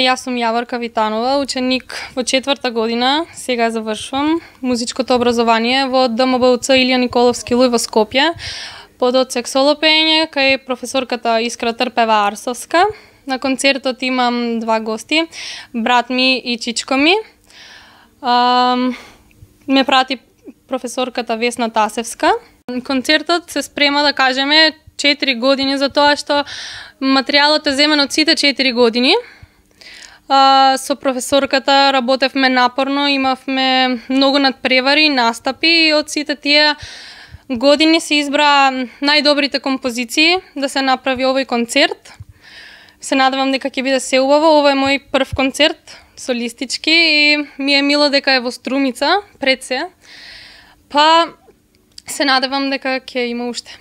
Јас сум Јаворка Витанова, ученик во 4-та година, сега завршувам музичкото образование во ДМБУЦ Илија Николовски Луј во Скопје, под одсек соло пеење кај професорката Искра Трпева-Арсовска. На концертот имам 2 гости, брат ми и чичко ми. Ме прати професорката Весна Тасевска. Концертот се спрема, да кажеме, 4 години, за тоа што материјалот е земен од сите 4 години. Со професорката работевме напорно, имавме многу надпревари, настапи и од сите тие години се избра најдобрите композиции да се направи овој концерт. Се надевам дека ќе биде се убаво. Ова е мој прв концерт солистички и ми е мило дека е во Струмица пред се. Па се надевам дека ќе има уште.